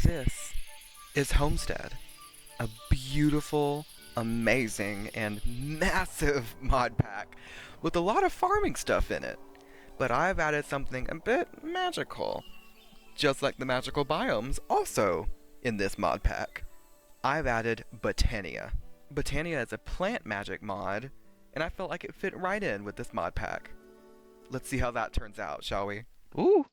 This is Homestead, a beautiful, amazing, and massive mod pack with a lot of farming stuff in it. But I've added something a bit magical, just like the magical biomes also in this mod pack. I've added Botania. Botania is a plant magic mod, and I felt like it fit right in with this mod pack. Let's see how that turns out, shall we? Ooh,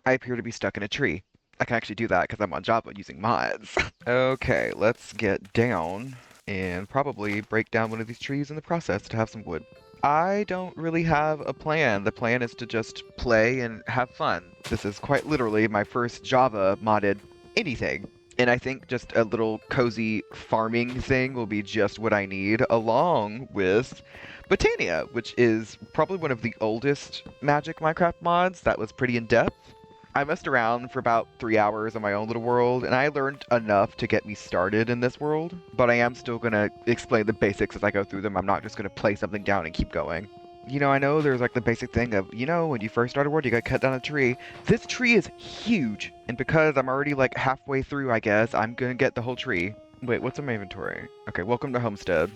I appear to be stuck in a tree. I can actually do that because I'm on Java using mods. Okay, let's get down and probably break down one of these trees in the process to have some wood. I don't really have a plan. The plan is to just play and have fun. This is quite literally my first Java modded anything. And I think just a little cozy farming thing will be just what I need, along with Botania, which is probably one of the oldest Magic Minecraft mods that was pretty in-depth. I messed around for about 3 hours on my own little world, and I learned enough to get me started in this world, but I am still going to explain the basics as I go through them. I'm not just going to play something down and keep going. I know there's like the basic thing of, when you first start a world, you gotta cut down a tree. This tree is huge, and because I'm already like halfway through, I guess, I'm gonna get the whole tree. Wait, what's in my inventory? Okay, welcome to Homestead.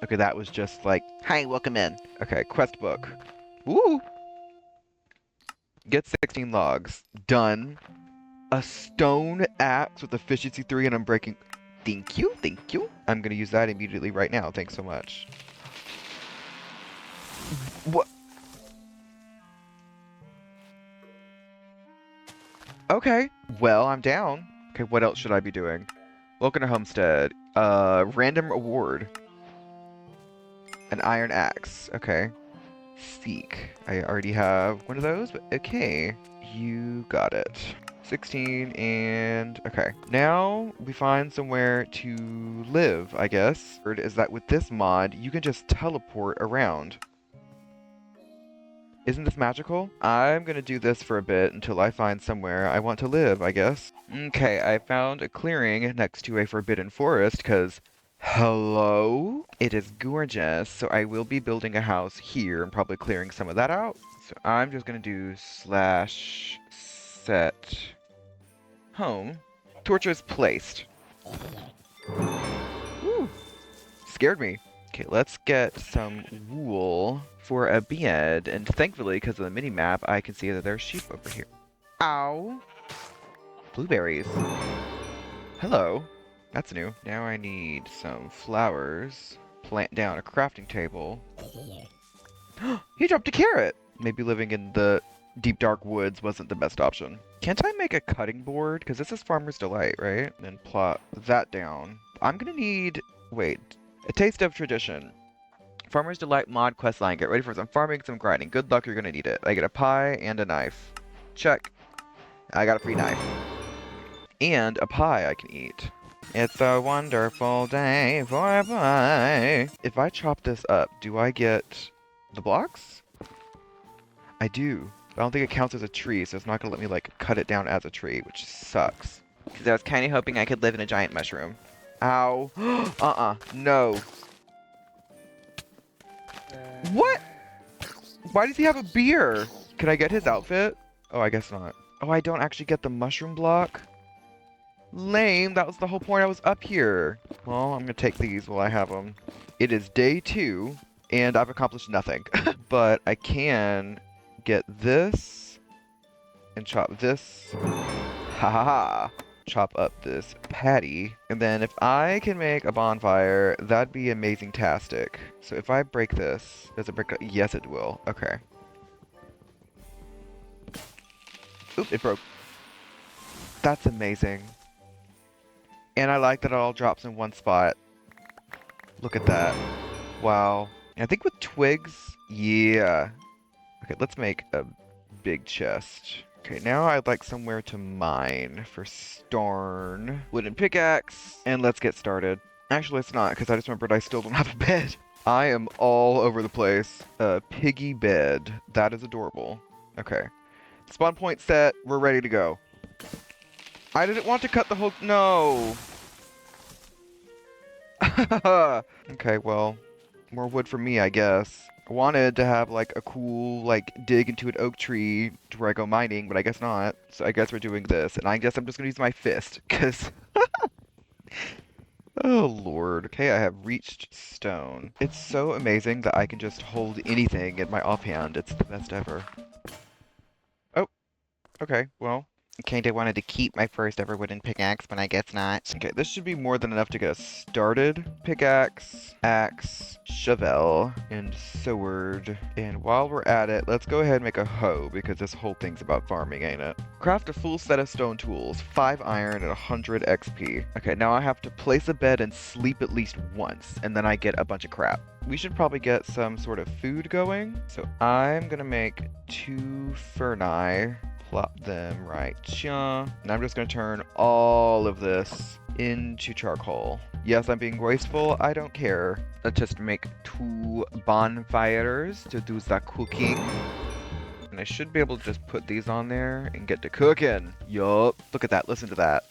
Okay, that was just like, hi, welcome in. Okay, quest book. Woo! Get 16 logs. Done. A stone axe with efficiency 3 and I'm breaking... Thank you, thank you. I'm gonna use that immediately right now, thanks so much. What? Okay, well, I'm down. Okay, what else should I be doing? Welcome to Homestead. Random award. An iron axe. Okay. Seek. I already have one of those, but okay. You got it. 16 and... okay. Now we find somewhere to live, I guess. Is that with this mod, you can just teleport around. Isn't this magical? I'm gonna do this for a bit until I find somewhere I want to live, I guess. Okay, I found a clearing next to a forbidden forest, because... hello? It is gorgeous, so I will be building a house here and probably clearing some of that out. So I'm just gonna do /set home. Torch is placed. Woo! Scared me. Okay, let's get some wool for a bed, and thankfully, because of the mini-map, I can see that there's sheep over here. Ow! Blueberries. Hello. That's new. Now I need some flowers. Plant down a crafting table. He dropped a carrot! Maybe living in the deep dark woods wasn't the best option. Can't I make a cutting board? Because this is Farmer's Delight, right? And then plot that down. I'm gonna need... wait. A taste of tradition. Farmer's Delight mod quest line. Get ready for some farming, some grinding. Good luck, you're gonna need it. I get a pie and a knife. Check. I got a free knife. And a pie I can eat. It's a wonderful day for a pie. If I chop this up, do I get the blocks? I do. But I don't think it counts as a tree, so it's not gonna let me like cut it down as a tree, which sucks. Because I was kind of hoping I could live in a giant mushroom. Ow. No. What? Why does he have a beer? Can I get his outfit? Oh, I guess not. Oh, I don't actually get the mushroom block? Lame, that was the whole point I was up here. Well, I'm gonna take these while I have them. It is day 2, and I've accomplished nothing. But I can get this, and chop this. Ha ha ha. Chop up this patty, and then if I can make a bonfire, that'd be amazing-tastic. So if I break this, does it break? Yes, it will. Okay. Oop, it broke. That's amazing. And I like that it all drops in one spot. Look at that. Wow. And I think with twigs, yeah. Okay, let's make a big chest. Okay, now I'd like somewhere to mine for Starn. Wooden pickaxe, and let's get started. Actually, it's not, because I just remembered I still don't have a bed. I am all over the place. Piggy bed. That is adorable. Okay. Spawn point set. We're ready to go. I didn't want to cut the whole... no! Okay, well, more wood for me, I guess. I wanted to have like a cool like dig into an oak tree to where I go mining, but I guess not. So I guess we're doing this, and I guess I'm just gonna use my fist, cause oh lord. Okay, I have reached stone. It's so amazing that I can just hold anything in my offhand. It's the best ever. Oh, okay, well. Kinda wanted to keep my first ever wooden pickaxe, but I guess not. Okay, this should be more than enough to get us started. Pickaxe, axe, shovel, and sword. And while we're at it, let's go ahead and make a hoe, because this whole thing's about farming, ain't it? Craft a full set of stone tools, 5 iron and 100 XP. Okay, now I have to place a bed and sleep at least once, and then I get a bunch of crap. We should probably get some sort of food going. So I'm gonna make 2 ferni. Plop them right here. And I'm just going to turn all of this into charcoal. Yes, I'm being wasteful. I don't care. Let's just make 2 bonfires to do the cooking. And I should be able to just put these on there and get to cooking. Yup. Look at that. Listen to that.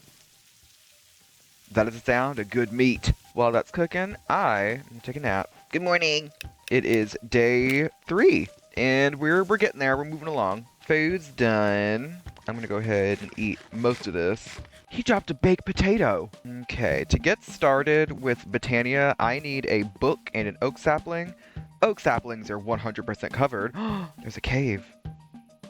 That is the sound of good meat. While that's cooking, I take a nap. Good morning. It is day 3. And we're getting there. We're moving along. Food's done. I'm gonna go ahead and eat most of this. He dropped a baked potato. Okay, to get started with Botania, I need a book and an oak sapling. Oak saplings are 100% covered. There's a cave.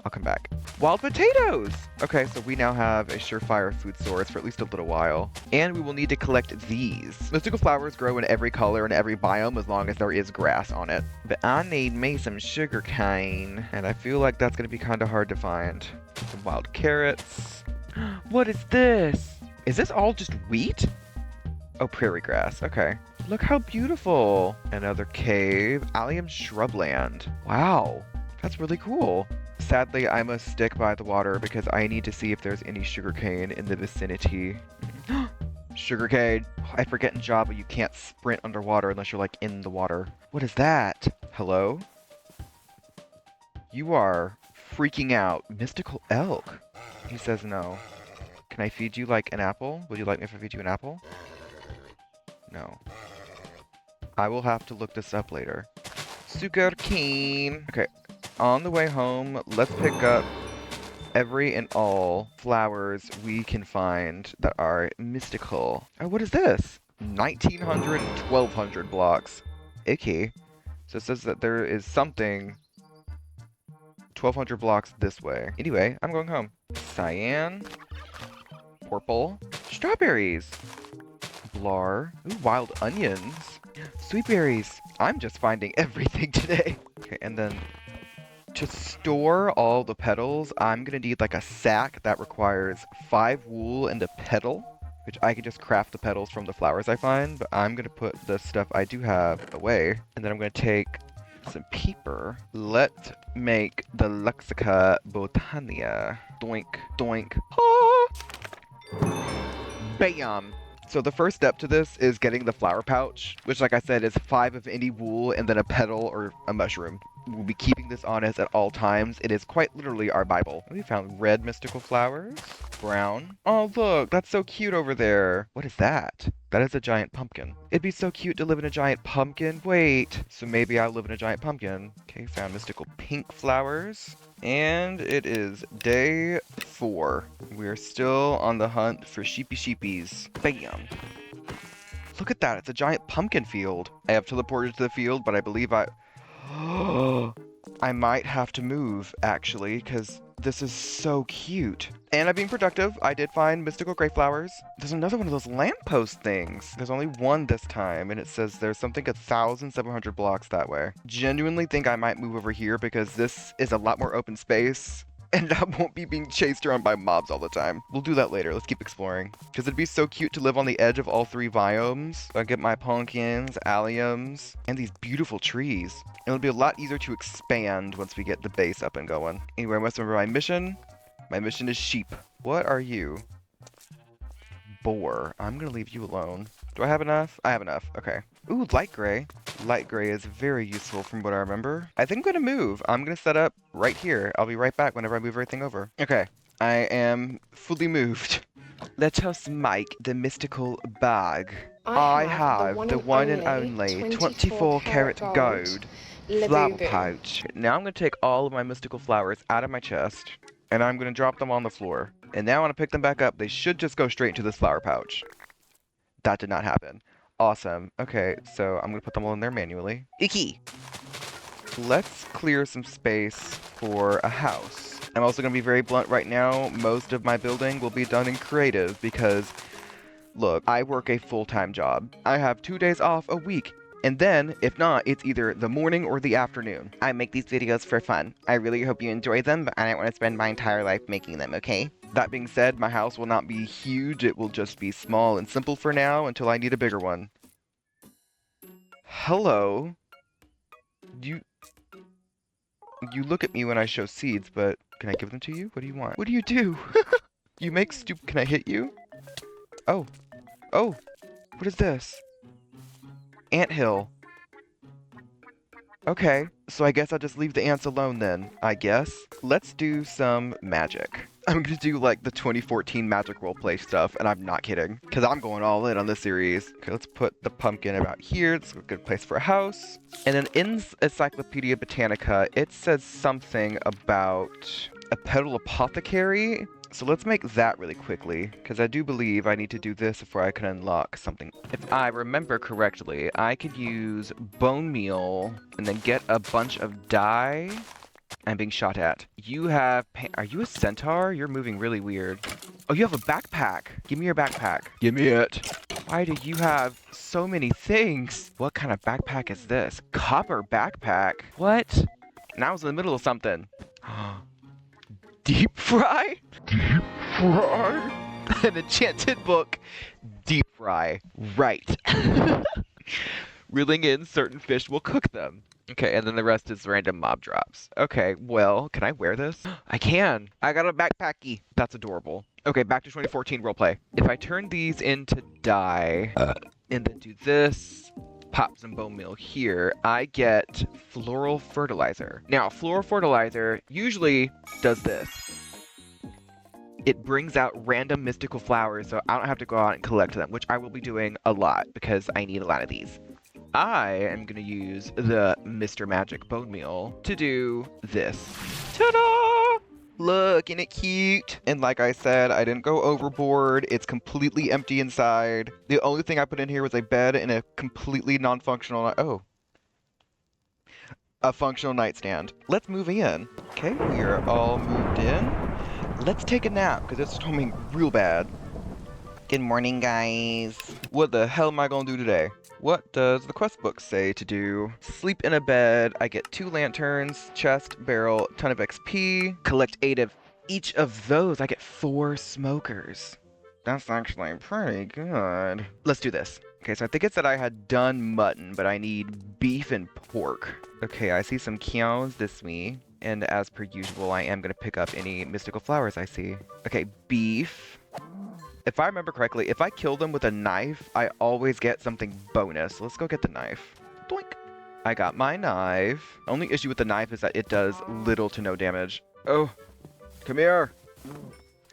I'll come back. Wild potatoes! Okay, so we now have a surefire food source for at least a little while. And we will need to collect these. Mystical flowers grow in every color and every biome as long as there is grass on it. But I need me some sugar cane. And I feel like that's going to be kind of hard to find. Some wild carrots. What is this? Is this all just wheat? Oh, prairie grass. Okay. Look how beautiful. Another cave. Allium shrubland. Wow. That's really cool. Sadly, I must stick by the water because I need to see if there's any sugarcane in the vicinity. Sugarcane. I forget in Java you can't sprint underwater unless you're like in the water. What is that? Hello? You are freaking out. Mystical elk. He says no. Can I feed you like an apple? Would you like me if I feed you an apple? No. I will have to look this up later. Sugarcane. Okay. On the way home, let's pick up every and all flowers we can find that are mystical. Oh, what is this? 1900 and 1200 blocks. Icky. So it says that there is something 1200 blocks this way. Anyway, I'm going home. Cyan. Purple. Strawberries. Blar. Ooh, wild onions. Sweet berries. I'm just finding everything today. Okay, and then to store all the petals, I'm gonna need like a sack that requires 5 wool and a petal, which I can just craft the petals from the flowers I find, but I'm gonna put the stuff I do have away. And then I'm gonna take some peeper. Let's make the Lexica Botania. Doink, doink. Ah! Bam! So the first step to this is getting the flower pouch, which like I said is 5 of any wool and then a petal or a mushroom. We'll be keeping this on us at all times. It is quite literally our Bible. We found red mystical flowers. Brown. Oh look, that's so cute over there. What is that? That is a giant pumpkin. It'd be so cute to live in a giant pumpkin. Wait, so maybe I'll live in a giant pumpkin. Okay, found mystical pink flowers. And it is day 4. We're still on the hunt for sheepies. Bam. Look at that, it's a giant pumpkin field. I have teleported to the field, but I believe I might have to move, actually, because this is so cute. And I'm being productive. I did find mystical gray flowers. There's another one of those lamppost things. There's only one this time, and it says there's something 1,700 blocks that way. Genuinely think I might move over here because this is a lot more open space. And I won't be being chased around by mobs all the time. We'll do that later. Let's keep exploring. Because it'd be so cute to live on the edge of all 3 biomes. So I get my pumpkins, alliums, and these beautiful trees. And it'll be a lot easier to expand once we get the base up and going. Anyway, I must remember my mission. My mission is sheep. What are you? Boar. I'm going to leave you alone. Do I have enough? I have enough. Okay. Ooh, light gray. Light gray is very useful from what I remember. I think I'm going to move. I'm going to set up right here. I'll be right back whenever I move everything over. Okay. I am fully moved. Let us make the mystical bag. I have the one and only 24 karat gold Flower pouch. Now I'm going to take all of my mystical flowers out of my chest, and I'm going to drop them on the floor. And now when I pick them back up, they should just go straight into this flower pouch. That did not happen. Awesome. Okay, so I'm going to put them all in there manually. Icky! Let's clear some space for a house. I'm also going to be very blunt right now. Most of my building will be done in creative because, look, I work a full-time job. I have 2 days off a week. And then, if not, it's either the morning or the afternoon. I make these videos for fun. I really hope you enjoy them, but I don't want to spend my entire life making them, okay? That being said, my house will not be huge. It will just be small and simple for now until I need a bigger one. Hello? You look at me when I show seeds, but can I give them to you? What do you want? What do you do? You make Can I hit you? Oh. Oh. What is this? Anthill. Okay, so I guess I'll just leave the ants alone then, I guess. Let's do some magic. I'm gonna do like the 2014 magic roleplay stuff, and I'm not kidding, because I'm going all in on this series. Okay, let's put the pumpkin about here. It's a good place for a house. And then in Encyclopedia Botanica, it says something about a petal apothecary. So let's make that really quickly, because I do believe I need to do this before I can unlock something. If I remember correctly, I could use bone meal and then get a bunch of dye. I'm being shot at. You have... Are you a centaur? You're moving really weird. Oh, you have a backpack. Give me your backpack. Give me it. Why do you have so many things? What kind of backpack is this? Copper backpack? What? Now I was in the middle of something. Deep fry? Deep fry? An enchanted book. Deep fry. Right. Reeling in certain fish will cook them. Okay, and then the rest is random mob drops. Okay, well, can I wear this? I can. I got a backpacky. That's adorable. Okay, back to 2014 roleplay. If I turn these into dye, and then do this, pop some bone meal here, I get floral fertilizer. Now, floral fertilizer usually does this. It brings out random mystical flowers, so I don't have to go out and collect them, which I will be doing a lot because I need a lot of these. I am going to use the Mr. Magic bone meal to do this. Ta-da! Look, isn't it cute? And like I said, I didn't go overboard. It's completely empty inside. The only thing I put in here was a bed and a completely non-functional... Oh. A functional nightstand. Let's move in. Okay, we are all moved in. Let's take a nap, because it's storming real bad. Good morning, guys. What the hell am I going to do today? What does the quest book say to do? Sleep in a bed. I get 2 lanterns, chest, barrel, ton of XP. Collect 8 of each of those. I get 4 smokers. That's actually pretty good. Let's do this. Okay, so I think it's that I had done mutton, but I need beef and pork. Okay, I see some cows this way. And as per usual, I am going to pick up any mystical flowers I see. Okay, beef. If I remember correctly, if I kill them with a knife, I always get something bonus. Let's go get the knife. Doink. I got my knife. Only issue with the knife is that it does little to no damage. Oh, come here.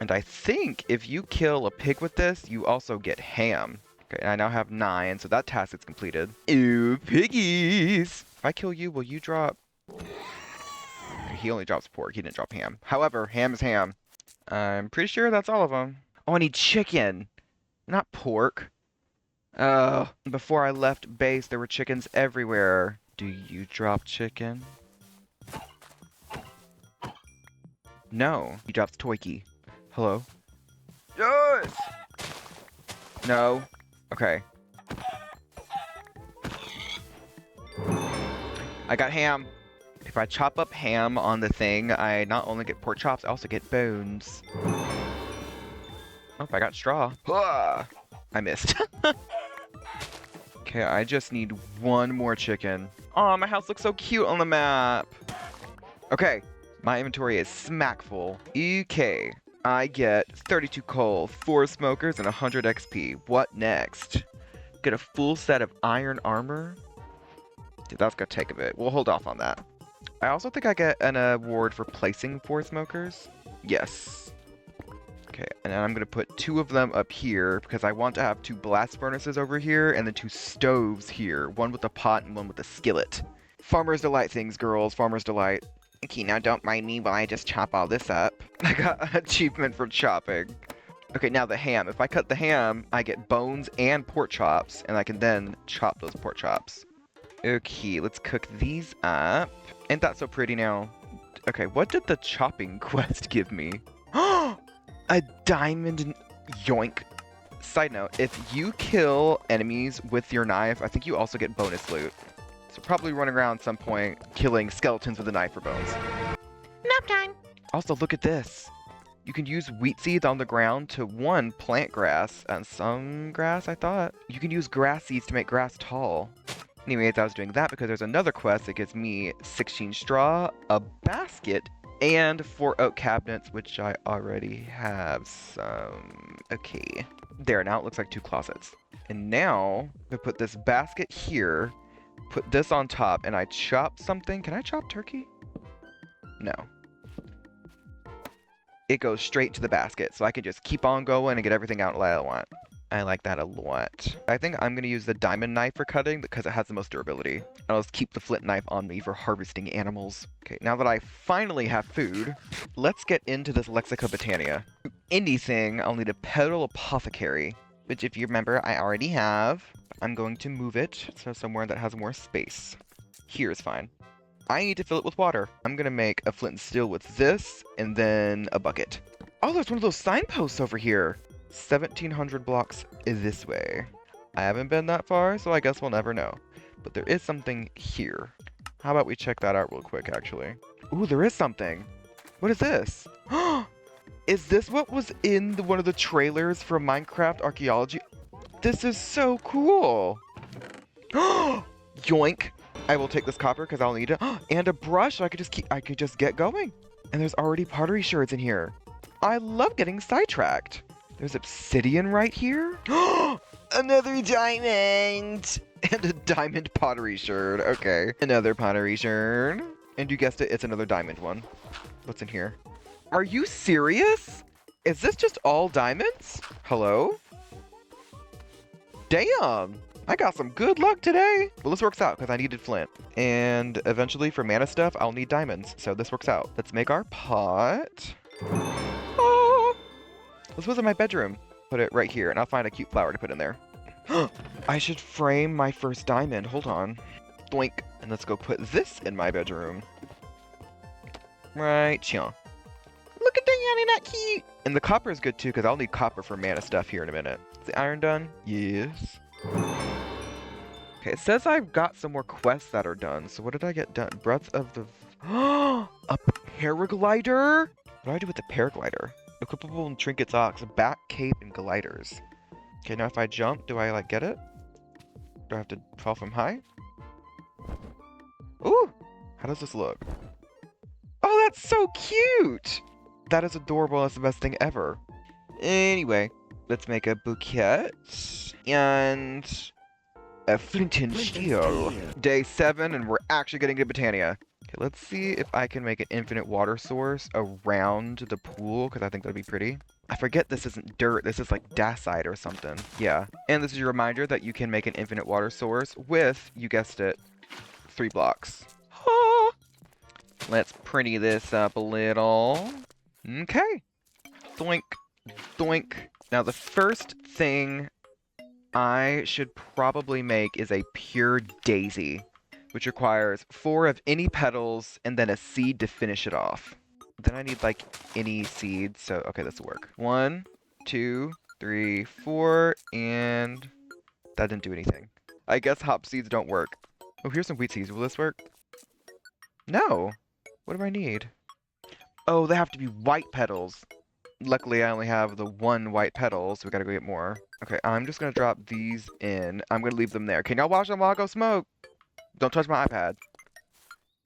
And I think if you kill a pig with this, you also get ham. Okay, I now have 9, so that task is completed. Ew, piggies. If I kill you, will you drop... Okay, he only drops pork. He didn't drop ham. However, ham is ham. I'm pretty sure that's all of them. Oh, I need chicken, not pork. Oh, before I left base, there were chickens everywhere. Do you drop chicken? No, he drops Toiki. Hello? Yes! No? Okay. I got ham. If I chop up ham on the thing, I not only get pork chops, I also get bones. Oh, I got straw. Ah, I missed. Okay, I just need 1 more chicken. Oh, my house looks so cute on the map. Okay, my inventory is smack full. Okay, I get 32 coal, 4 smokers, and 100 XP. What next? Get a full set of iron armor? Dude, that's gonna take a bit. We'll hold off on that. I also think I get an award for placing 4 smokers. Yes. Okay, and then I'm gonna put 2 of them up here because I want to have 2 blast furnaces over here and then 2 stoves here. One with a pot and one with a skillet. Farmer's Delight things, girls. Farmer's Delight. Okay, now don't mind me while I just chop all this up. I got an achievement for chopping. Okay, now the ham. If I cut the ham, I get bones and pork chops, and I can then chop those pork chops. Okay, let's cook these up. Ain't that so pretty now? Okay, what did the chopping quest give me? A diamond yoink. Side note, if you kill enemies with your knife, I think you also get bonus loot. So probably running around at some point, killing skeletons with a knife for bones. Nap time. Also, look at this. You can use wheat seeds on the ground to, 1, plant grass, and some grass, I thought. You can use grass seeds to make grass tall. Anyways, I was doing that because there's another quest that gives me 16 straw, a basket, and 4 oak cabinets, which I already have some. Okay. There, now it looks like 2 closets. And now, I put this basket here, put this on top, and I chop something. Can I chop turkey? No. It goes straight to the basket, so I can just keep on going and get everything out that I want. I like that a lot. I think I'm going to use the diamond knife for cutting because it has the most durability. I'll just keep the flint knife on me for harvesting animals. Okay, now that I finally have food, let's get into this Lexica Botania. Anything, I'll need a petal apothecary, which if you remember, I already have. I'm going to move it so somewhere that has more space. Here is fine. I need to fill it with water. I'm going to make a flint and steel with this, and then a bucket. Oh, there's one of those signposts over here. 1,700 blocks this way. I haven't been that far, so I guess we'll never know. But there is something here. How about we check that out real quick, actually. Ooh, there is something. What is this? Is this what was in one of the trailers for Minecraft Archaeology? This is so cool. Yoink. I will take this copper because I'll need it. And a brush. I could just get going. And there's already pottery sherds in here. I love getting sidetracked. There's obsidian right here. Another diamond. And a diamond pottery sherd. Okay. Another pottery sherd. And you guessed it, it's another diamond one. What's in here? Are you serious? Is this just all diamonds? Hello? Damn. I got some good luck today. Well, this works out because I needed flint. And eventually for mana stuff, I'll need diamonds. So this works out. Let's make our pot. Oh, this was in my bedroom. Put it right here and I'll find a cute flower to put in there. I should frame my first diamond. Hold on. Doink. And let's go put this in my bedroom. Right here. Look at Diana, not cute. And the copper is good too because I'll need copper for mana stuff here in a minute. Is the iron done? Yes. Okay, it says I've got some more quests that are done. So what did I get done? Breath of the... A paraglider? What do I do with the paraglider? Equipable and trinkets ox, back cape, and gliders. Okay, now if I jump, do I, like, get it? Do I have to fall from high? Ooh! How does this look? Oh, that's so cute! That is adorable. That's the best thing ever. Anyway, let's make a bouquet. And... a flint and steel. Day 7, and we're actually getting to Botania. Okay, let's see if I can make an infinite water source around the pool, because I think that'd be pretty. I forget this isn't dirt, this is like dacite or something. Yeah. And this is your reminder that you can make an infinite water source with, you guessed it, 3 blocks. Ah! Let's pretty this up a little. Okay. Doink. Doink. Now the first thing I should probably make is a pure daisy, which requires 4 of any petals and then a seed to finish it off. Then I need like any seed, so okay, this will work. 1, 2, 3, 4, and that didn't do anything. I guess hop seeds don't work. Oh, here's some wheat seeds. Will this work? No. What do I need? Oh, they have to be white petals. Luckily, I only have the 1 white petal, so we gotta go get more. Okay, I'm just gonna drop these in. I'm gonna leave them there. Can y'all watch them while I go smoke? Don't touch my iPad.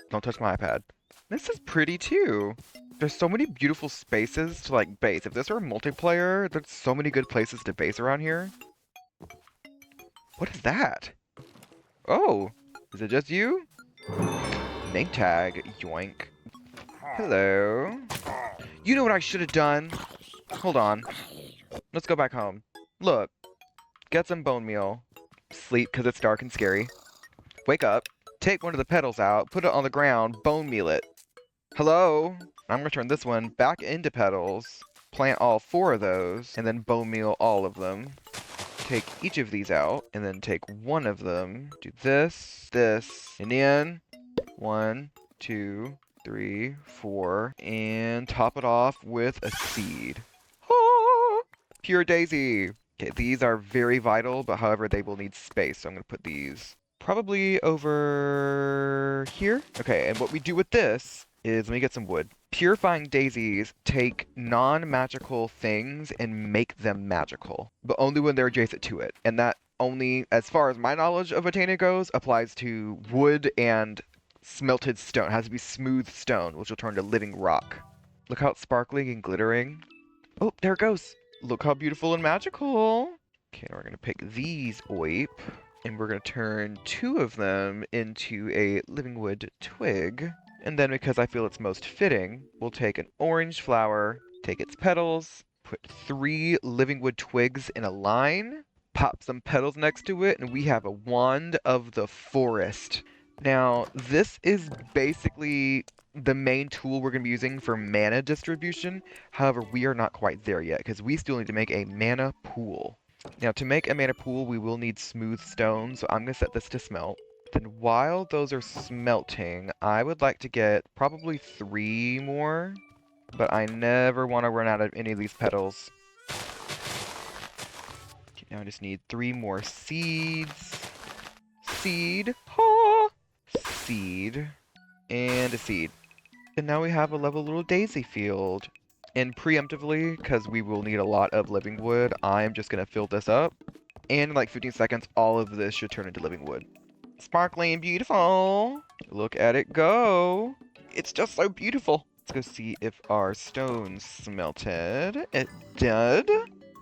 Don't touch my iPad. This is pretty too. There's so many beautiful spaces to like base. If this were multiplayer, there's so many good places to base around here. What is that? Oh, is it just you? Name tag, yoink. Hello. You know what I should have done? Hold on. Let's go back home. Look. Get some bone meal. Sleep because it's dark and scary. Wake up. Take one of the petals out. Put it on the ground. Bone meal it. Hello? I'm going to turn this one back into petals. Plant all 4 of those. And then bone meal all of them. Take each of these out. And then take one of them. Do this. This. And then 1, 2, 3, 4. And top it off with a seed. Ah! Pure daisy. Okay, these are very vital, but however, they will need space, so I'm going to put these probably over here. Okay, and what we do with this is, let me get some wood. Purifying daisies take non-magical things and make them magical, but only when they're adjacent to it. And that only, as far as my knowledge of Botania goes, applies to wood and smelted stone. It has to be smooth stone, which will turn to living rock. Look how it's sparkling and glittering. Oh, there it goes. Look how beautiful and magical. Okay, we're going to pick these oip, and we're going to turn 2 of them into a living wood twig. And then because I feel it's most fitting, we'll take an orange flower, take its petals, put 3 living wood twigs in a line, pop some petals next to it, and we have a wand of the forest. Now, this is basically the main tool we're going to be using for mana distribution. However, we are not quite there yet, because we still need to make a mana pool. Now, to make a mana pool, we will need smooth stone, so I'm going to set this to smelt. Then while those are smelting, I would like to get probably 3 more, but I never want to run out of any of these petals. Okay, now I just need 3 more seeds. Seed. Ha! Seed. And a seed. And now we have a level little daisy field. And preemptively, because we will need a lot of living wood, I'm just going to fill this up. And in like 15 seconds, all of this should turn into living wood. Sparkling and beautiful. Look at it go. It's just so beautiful. Let's go see if our stone smelted. It did.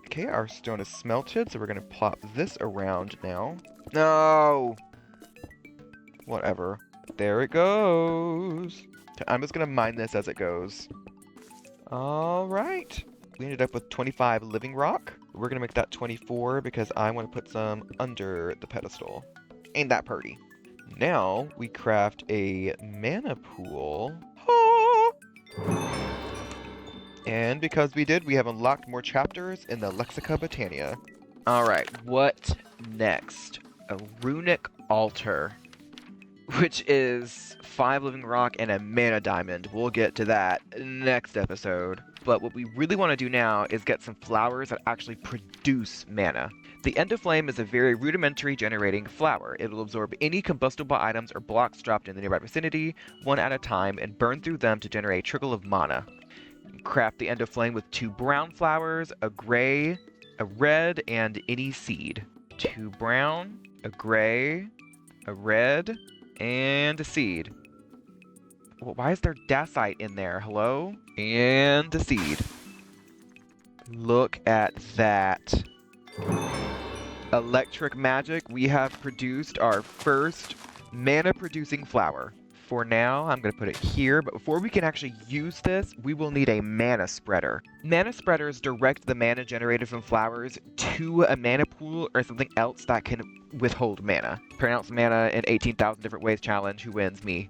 Okay, our stone is smelted, so we're going to plop this around now. No! Whatever. There it goes. I'm just going to mine this as it goes. Alright. We ended up with 25 living rock. We're going to make that 24 because I want to put some under the pedestal. Ain't that pretty? Now, we craft a mana pool. Ah! And because we did, we have unlocked more chapters in the Lexica Botania. Alright, what next? A runic altar, which is 5 living rock and a mana diamond. We'll get to that next episode. But what we really want to do now is get some flowers that actually produce mana. The Endoflame is a very rudimentary generating flower. It will absorb any combustible items or blocks dropped in the nearby vicinity, one at a time, and burn through them to generate a trickle of mana. Craft the Endoflame with 2 brown flowers, a gray, a red, and any seed. 2 brown, a gray, a red, and a seed. Well, why is there dacite in there? Hello? And a seed. Look at that. Electric magic, we have produced our first mana-producing flower. For now, I'm going to put it here, but before we can actually use this, we will need a mana spreader. Mana spreaders direct the mana generated from flowers to a mana pool or something else that can withhold mana. Pronounce mana in 18,000 different ways challenge, who wins? Me.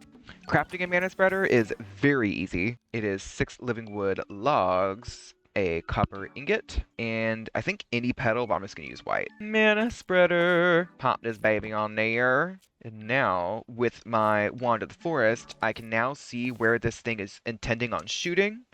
Crafting a mana spreader is very easy. It is 6 living wood logs, a copper ingot, and I think any petal, but I'm just going to use white. Mana spreader. Pop this baby on there. And now, with my Wand of the Forest, I can now see where this thing is intending on shooting,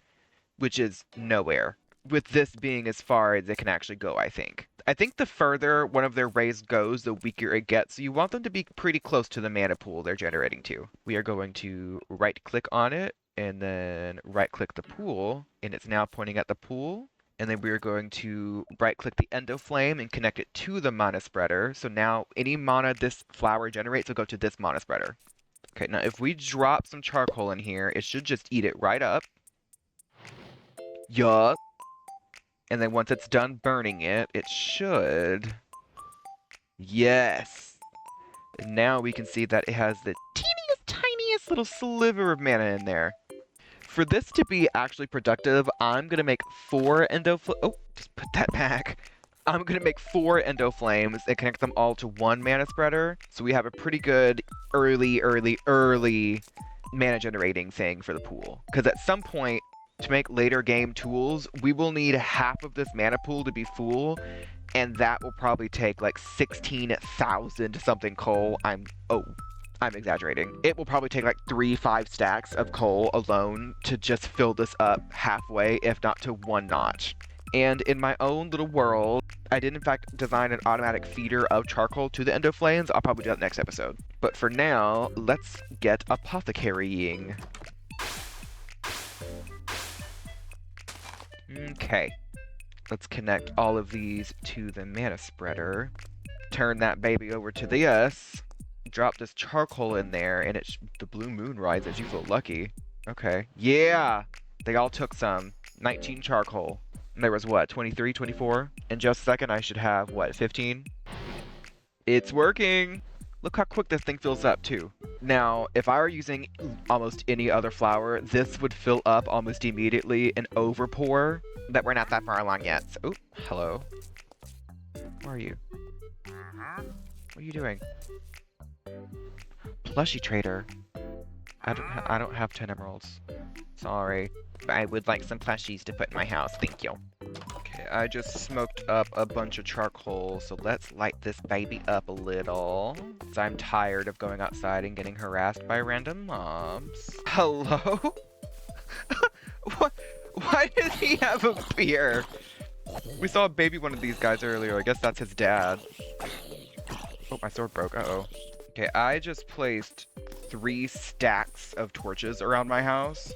which is nowhere. With this being as far as it can actually go, I think. I think the further one of their rays goes, the weaker it gets, so you want them to be pretty close to the mana pool they're generating to. We are going to right-click on it, and then right-click the pool, and it's now pointing at the pool. And then we are going to right-click the Endoflame and connect it to the mana spreader. So now any mana this flower generates will go to this mana spreader. Okay, now if we drop some charcoal in here, it should just eat it right up. Yup. And then once it's done burning it, it should... Yes! And now we can see that it has the teeniest, tiniest little sliver of mana in there. For this to be actually productive, I'm gonna make 4 oh, just put that back. I'm gonna make 4 endo flames and connect them all to 1 mana spreader. So we have a pretty good early mana generating thing for the pool. Because at some point, to make later game tools, we will need half of this mana pool to be full, and that will probably take like 16,000 something coal. I'm exaggerating. It will probably take like 3-5 stacks of coal alone to just fill this up halfway, if not to 1 notch. And in my own little world, I did in fact design an automatic feeder of charcoal to the endo flames. I'll probably do that next episode. But for now, let's get apothecarying. Okay. Let's connect all of these to the mana spreader. Turn that baby over to this. Drop this charcoal in there, and the blue moon rises. You feel lucky. Okay. Yeah! They all took some. 19 charcoal. And there was what, 23, 24? In just a second, I should have, what, 15? It's working! Look how quick this thing fills up, too. Now, if I were using almost any other flower, this would fill up almost immediately and overpour. But we're not that far along yet. So, oh, hello. Where are you? What are you doing? Plushie trader. I don't have 10 emeralds. Sorry. I would like some plushies to put in my house. Thank you. Okay, I just smoked up a bunch of charcoal, so let's light this baby up a little. 'Cause I'm tired of going outside and getting harassed by random mobs. Hello? What? Why does he have a beer? We saw a baby one of these guys earlier. I guess that's his dad. Oh, my sword broke. Uh-oh. Okay, I just placed 3 stacks of torches around my house.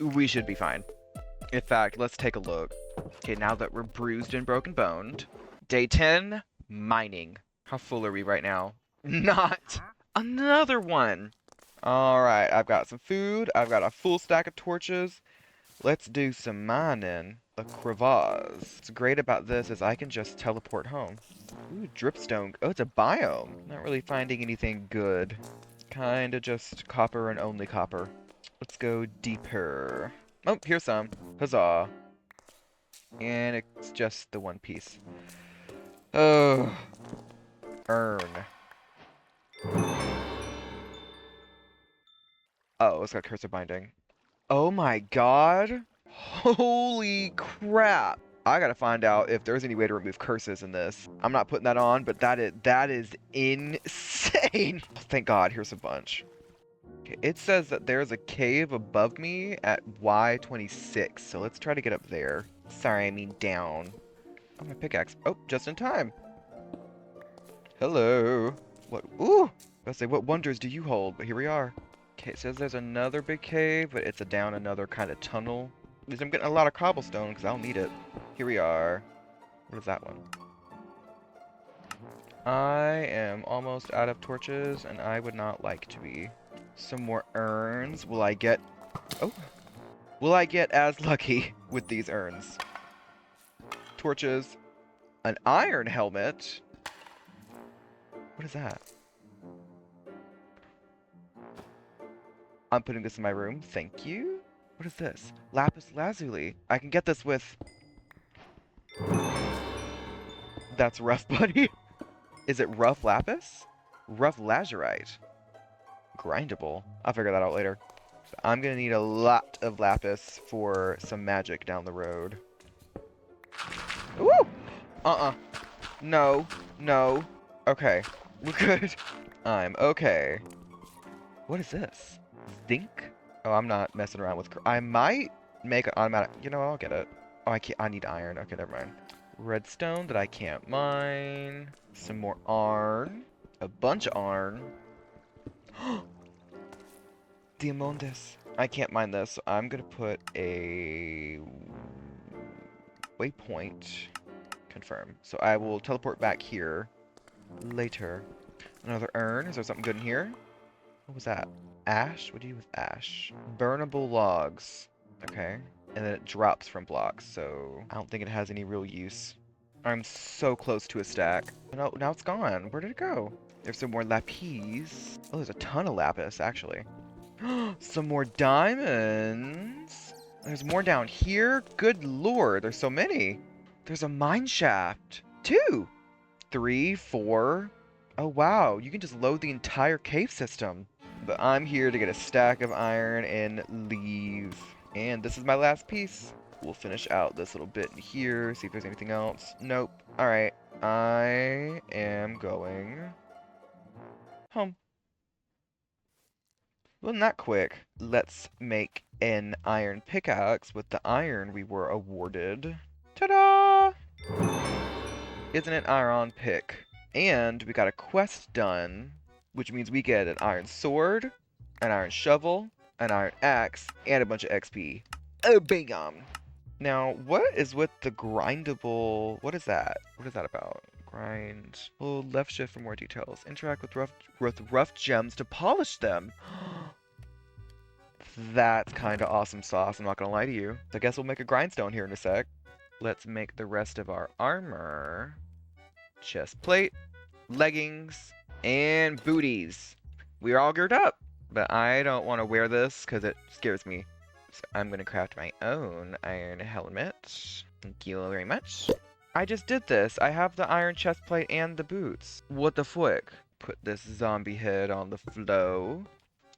We should be fine. In fact, let's take a look. Okay, now that we're bruised and broken boned. Day 10, mining. How full are we right now? Not another one. Alright, I've got some food. I've got a full stack of torches. Let's do some mining. A crevasse. What's great about this is I can just teleport home. Ooh, dripstone. Oh, it's a biome. Not really finding anything good. Kinda just copper and only copper. Let's go deeper. Oh, here's some. Huzzah. And it's just the one piece. Oh. Urn. Oh, it's got cursor binding. Oh my god. Holy crap. I gotta find out if there's any way to remove curses in this. I'm not putting that on, but that is insane. Thank God, here's a bunch. Okay, it says that there's a cave above me at Y26, so let's try to get up there. Sorry, I mean down. Oh, my pickaxe. Oh, just in time. Hello. What? Ooh! I was say, what wonders do you hold? But here we are. Okay, it says there's another big cave, but it's down another kind of tunnel. At least I'm getting a lot of cobblestone, because I'll need it. Here we are. What is that one? I am almost out of torches, and I would not like to be. Some more urns. Will I get... Oh. Will I get as lucky with these urns? Torches. An iron helmet. What is that? I'm putting this in my room. Thank you. What is this? Lapis lazuli. I can get this with... That's rough, buddy. Is it rough lapis? Rough lazurite. Grindable. I'll figure that out later. I'm gonna need a lot of lapis for some magic down the road. Woo! No. No. Okay. We're good. I'm okay. What is this? Zinc? Oh, I'm not messing around with... I might make an automatic... You know, I'll get it. Oh, I can't... I need iron. Okay, never mind. Redstone that I can't mine. Some more iron. A bunch of iron. Diamondes. I can't mine this, so I'm gonna put a... waypoint. Confirm. So I will teleport back here later. Another urn. Is there something good in here? What was that? Ash? What do you do with ash? Burnable logs. Okay. And then it drops from blocks, so I don't think it has any real use. I'm so close to a stack. No, now it's gone. Where did it go? There's some more lapis. Oh, there's a ton of lapis, actually. Some more diamonds. There's more down here. Good lord, there's so many. There's a mine shaft. 2, 3, 4. Oh wow, you can just load the entire cave system. But I'm here to get a stack of iron and leave. And this is my last piece. We'll finish out this little bit in here, see if there's anything else. Nope. Alright, I am going home. Wasn't that quick? Let's make an iron pickaxe with the iron we were awarded. Ta-da! Isn't it iron pick? And we got a quest done, which means we get an iron sword, an iron shovel, an iron axe, and a bunch of XP. Oh, bam! Now, what is with the grindable... What is that? What is that about? Grind. Hold left shift for more details. Interact with rough gems to polish them. That's kind of awesome sauce, I'm not gonna lie to you. So I guess we'll make a grindstone here in a sec. Let's make the rest of our armor. Chest plate, leggings, and booties. We are all geared up, but I don't want to wear this because it scares me. So I'm gonna craft my own iron helmet. Thank you very much. I just did this. I have the iron chest plate and the boots. What the flick? Put this zombie head on the flow.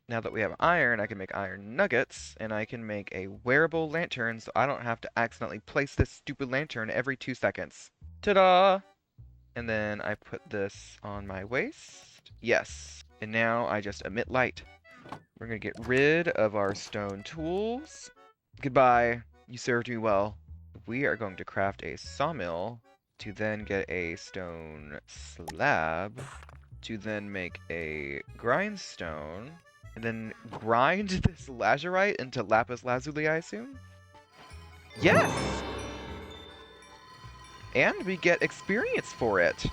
Now that we have iron, I can make iron nuggets, and I can make a wearable lantern so I don't have to accidentally place this stupid lantern every 2 seconds. Ta-da! And then I put this on my waist. Yes. And now I just emit light. We're gonna get rid of our stone tools. Goodbye. You served me well. We are going to craft a sawmill to then get a stone slab to then make a grindstone. And then grind this lazurite into lapis lazuli, I assume? Yes! And we get experience for it.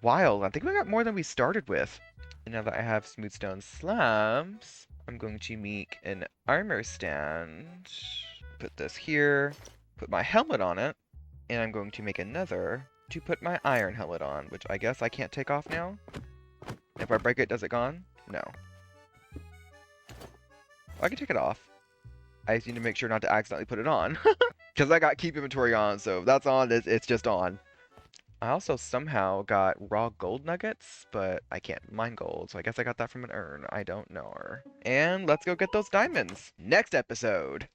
Wild. I think we got more than we started with. And now that I have smooth stone slabs, I'm going to make an armor stand. Put this here. Put my helmet on it. And I'm going to make another to put my iron helmet on, which I guess I can't take off now. If I break it, does it gone? No. I can take it off. I just need to make sure not to accidentally put it on. Because I got keep inventory on, so if that's on, it's just on. I also somehow got raw gold nuggets, but I can't mine gold, so I guess I got that from an urn. I don't know her. And let's go get those diamonds. Next episode.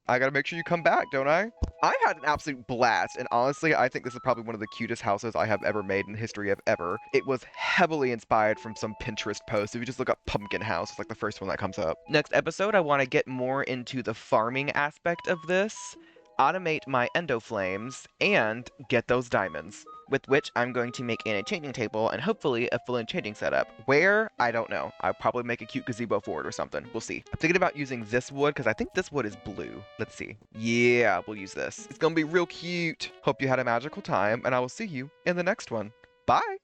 I gotta make sure you come back, don't I? I had an absolute blast, and honestly, I think this is probably one of the cutest houses I have ever made in the history of ever. It was heavily inspired from some Pinterest post. If you just look up pumpkin house, it's like the first one that comes up. Next episode, I want to get more into the farming aspect of this, automate my endo flames, and get those diamonds. With which I'm going to make an enchanting table and hopefully a full enchanting setup. Where? I don't know. I'll probably make a cute gazebo for it or something. We'll see. I'm thinking about using this wood because I think this wood is blue. Let's see. Yeah, we'll use this. It's gonna be real cute. Hope you had a magical time and I will see you in the next one. Bye!